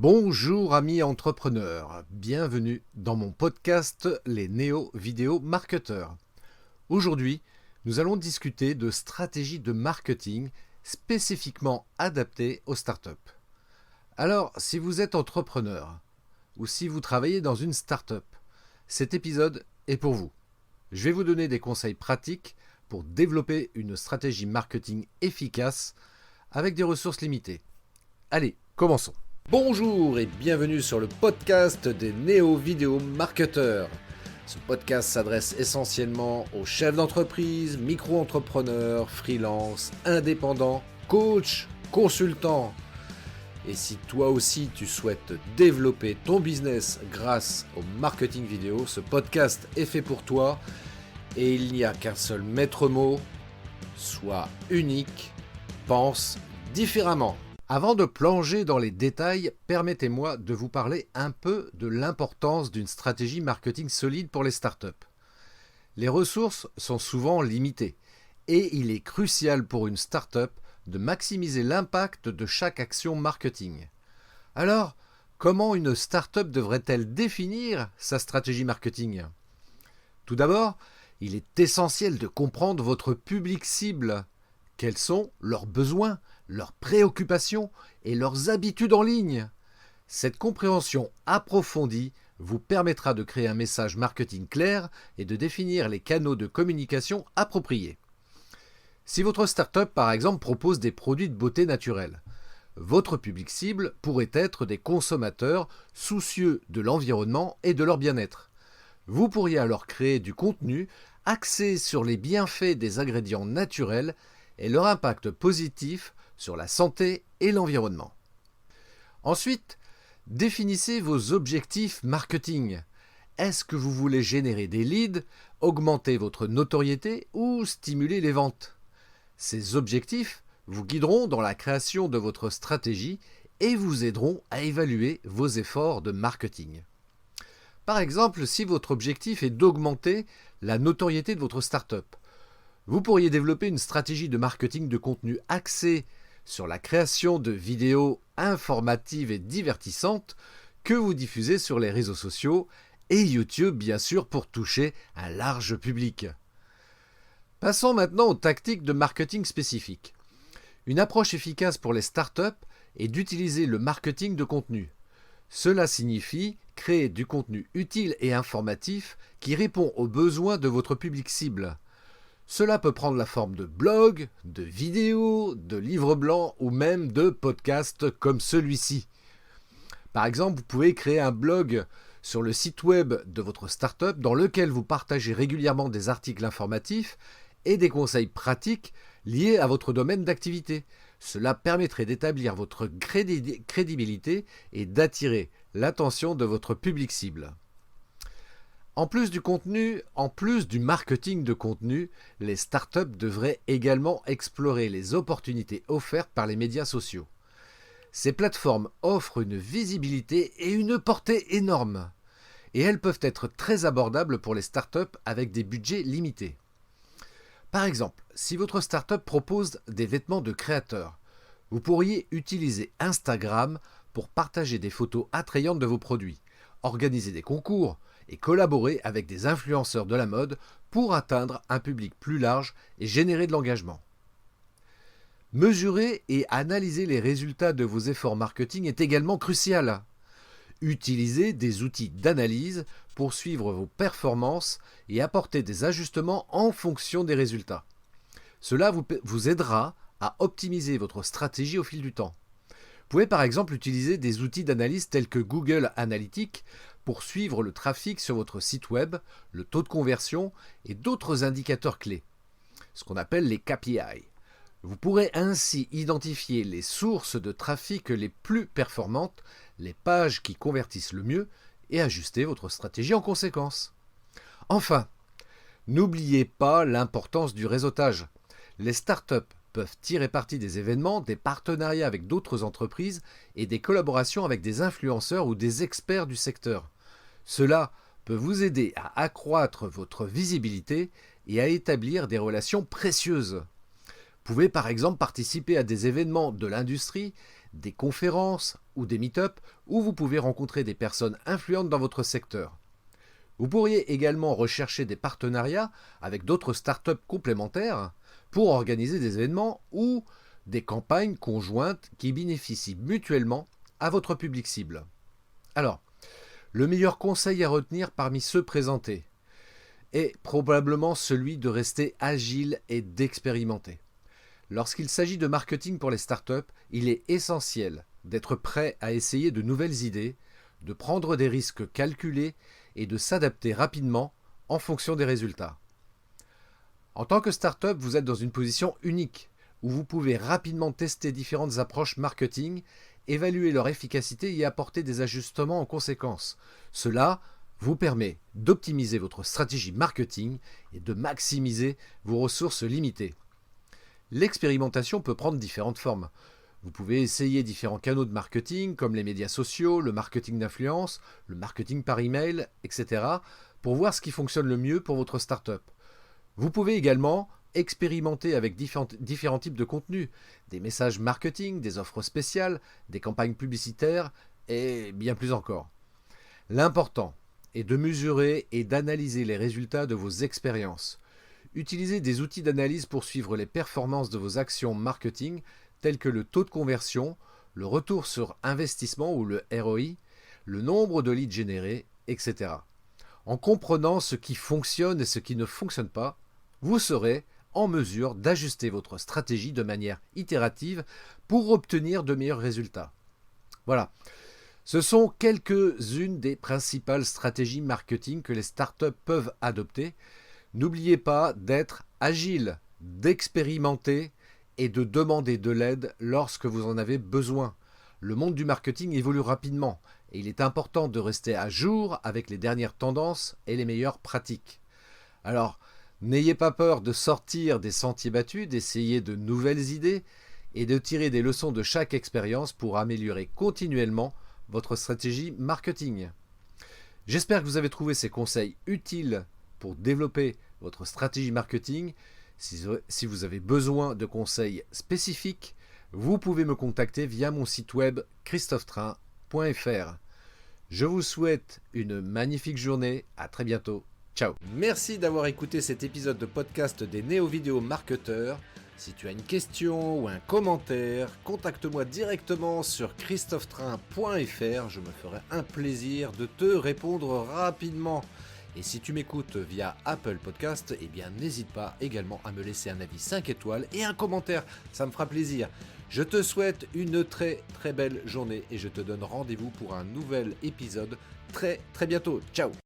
Bonjour amis entrepreneurs, bienvenue dans mon podcast Les Néo-Vidéo Marketeurs. Aujourd'hui, nous allons discuter de stratégies de marketing spécifiquement adaptées aux startups. Alors, si vous êtes entrepreneur ou si vous travaillez dans une startup, cet épisode est pour vous. Je vais vous donner des conseils pratiques pour développer une stratégie marketing efficace avec des ressources limitées. Allez, commençons. Bonjour et bienvenue sur le podcast des Néo-Vidéo Marketeurs. Ce podcast s'adresse essentiellement aux chefs d'entreprise, micro-entrepreneurs, freelance, indépendants, coachs, consultants. Et si toi aussi tu souhaites développer ton business grâce au marketing vidéo, ce podcast est fait pour toi et il n'y a qu'un seul maître mot, sois unique, pense différemment. Avant de plonger dans les détails, permettez-moi de vous parler un peu de l'importance d'une stratégie marketing solide pour les startups. Les ressources sont souvent limitées et il est crucial pour une startup de maximiser l'impact de chaque action marketing. Alors, comment une startup devrait-elle définir sa stratégie marketing ? Tout d'abord, il est essentiel de comprendre votre public cible. Quels sont leurs besoins, leurs préoccupations et leurs habitudes en ligne. Cette compréhension approfondie vous permettra de créer un message marketing clair et de définir les canaux de communication appropriés. Si votre startup, par exemple, propose des produits de beauté naturelle, votre public cible pourrait être des consommateurs soucieux de l'environnement et de leur bien-être. Vous pourriez alors créer du contenu axé sur les bienfaits des ingrédients naturels et leur impact positif sur la santé et l'environnement. Ensuite, définissez vos objectifs marketing. Est-ce que vous voulez générer des leads, augmenter votre notoriété ou stimuler les ventes ? Ces objectifs vous guideront dans la création de votre stratégie et vous aideront à évaluer vos efforts de marketing. Par exemple, si votre objectif est d'augmenter la notoriété de votre startup, vous pourriez développer une stratégie de marketing de contenu axée sur la création de vidéos informatives et divertissantes que vous diffusez sur les réseaux sociaux et YouTube bien sûr pour toucher un large public. Passons maintenant aux tactiques de marketing spécifiques. Une approche efficace pour les startups est d'utiliser le marketing de contenu. Cela signifie créer du contenu utile et informatif qui répond aux besoins de votre public cible. Cela peut prendre la forme de blogs, de vidéos, de livres blancs ou même de podcasts comme celui-ci. Par exemple, vous pouvez créer un blog sur le site web de votre startup dans lequel vous partagez régulièrement des articles informatifs et des conseils pratiques liés à votre domaine d'activité. Cela permettrait d'établir votre crédibilité et d'attirer l'attention de votre public cible. En plus du marketing de contenu, les startups devraient également explorer les opportunités offertes par les médias sociaux. Ces plateformes offrent une visibilité et une portée énormes, et elles peuvent être très abordables pour les startups avec des budgets limités. Par exemple, si votre startup propose des vêtements de créateurs, vous pourriez utiliser Instagram pour partager des photos attrayantes de vos produits, organiser des concours, et collaborer avec des influenceurs de la mode pour atteindre un public plus large et générer de l'engagement. Mesurer et analyser les résultats de vos efforts marketing est également crucial. Utilisez des outils d'analyse pour suivre vos performances et apporter des ajustements en fonction des résultats. Cela vous aidera à optimiser votre stratégie au fil du temps. Vous pouvez par exemple utiliser des outils d'analyse tels que Google Analytics pour suivre le trafic sur votre site web, le taux de conversion et d'autres indicateurs clés, ce qu'on appelle les KPI. Vous pourrez ainsi identifier les sources de trafic les plus performantes, les pages qui convertissent le mieux et ajuster votre stratégie en conséquence. Enfin, n'oubliez pas l'importance du réseautage. Les startups peuvent tirer parti des événements, des partenariats avec d'autres entreprises et des collaborations avec des influenceurs ou des experts du secteur. Cela peut vous aider à accroître votre visibilité et à établir des relations précieuses. Vous pouvez par exemple participer à des événements de l'industrie, des conférences, ou des meet-up où vous pouvez rencontrer des personnes influentes dans votre secteur. Vous pourriez également rechercher des partenariats avec d'autres startups complémentaires pour organiser des événements ou des campagnes conjointes qui bénéficient mutuellement à votre public cible. Alors, le meilleur conseil à retenir parmi ceux présentés est probablement celui de rester agile et d'expérimenter. Lorsqu'il s'agit de marketing pour les startups, il est essentiel d'être prêt à essayer de nouvelles idées, de prendre des risques calculés et de s'adapter rapidement en fonction des résultats. En tant que startup, vous êtes dans une position unique où vous pouvez rapidement tester différentes approches marketing, évaluer leur efficacité et apporter des ajustements en conséquence. Cela vous permet d'optimiser votre stratégie marketing et de maximiser vos ressources limitées. L'expérimentation peut prendre différentes formes. Vous pouvez essayer différents canaux de marketing comme les médias sociaux, le marketing d'influence, le marketing par email, etc. pour voir ce qui fonctionne le mieux pour votre startup. Vous pouvez également expérimenter avec différents types de contenus, des messages marketing, des offres spéciales, des campagnes publicitaires et bien plus encore. L'important est de mesurer et d'analyser les résultats de vos expériences. Utilisez des outils d'analyse pour suivre les performances de vos actions marketing tels que le taux de conversion, le retour sur investissement ou le ROI, le nombre de leads générés, etc. En comprenant ce qui fonctionne et ce qui ne fonctionne pas, vous serez en mesure d'ajuster votre stratégie de manière itérative pour obtenir de meilleurs résultats. Voilà, ce sont quelques-unes des principales stratégies marketing que les startups peuvent adopter. N'oubliez pas d'être agile, d'expérimenter et de demander de l'aide lorsque vous en avez besoin. Le monde du marketing évolue rapidement et il est important de rester à jour avec les dernières tendances et les meilleures pratiques. Alors, n'ayez pas peur de sortir des sentiers battus, d'essayer de nouvelles idées et de tirer des leçons de chaque expérience pour améliorer continuellement votre stratégie marketing. J'espère que vous avez trouvé ces conseils utiles pour développer votre stratégie marketing. Si vous avez besoin de conseils spécifiques, vous pouvez me contacter via mon site web christophetrain.fr. Je vous souhaite une magnifique journée, à très bientôt. Ciao. Merci d'avoir écouté cet épisode de podcast des Néo-Vidéo Marketeurs. Si tu as une question ou un commentaire, contacte-moi directement sur christophetrain.fr. Je me ferai un plaisir de te répondre rapidement. Et si tu m'écoutes via Apple Podcast, eh bien n'hésite pas également à me laisser un avis 5 étoiles et un commentaire, ça me fera plaisir. Je te souhaite une très très belle journée et je te donne rendez-vous pour un nouvel épisode très très bientôt. Ciao.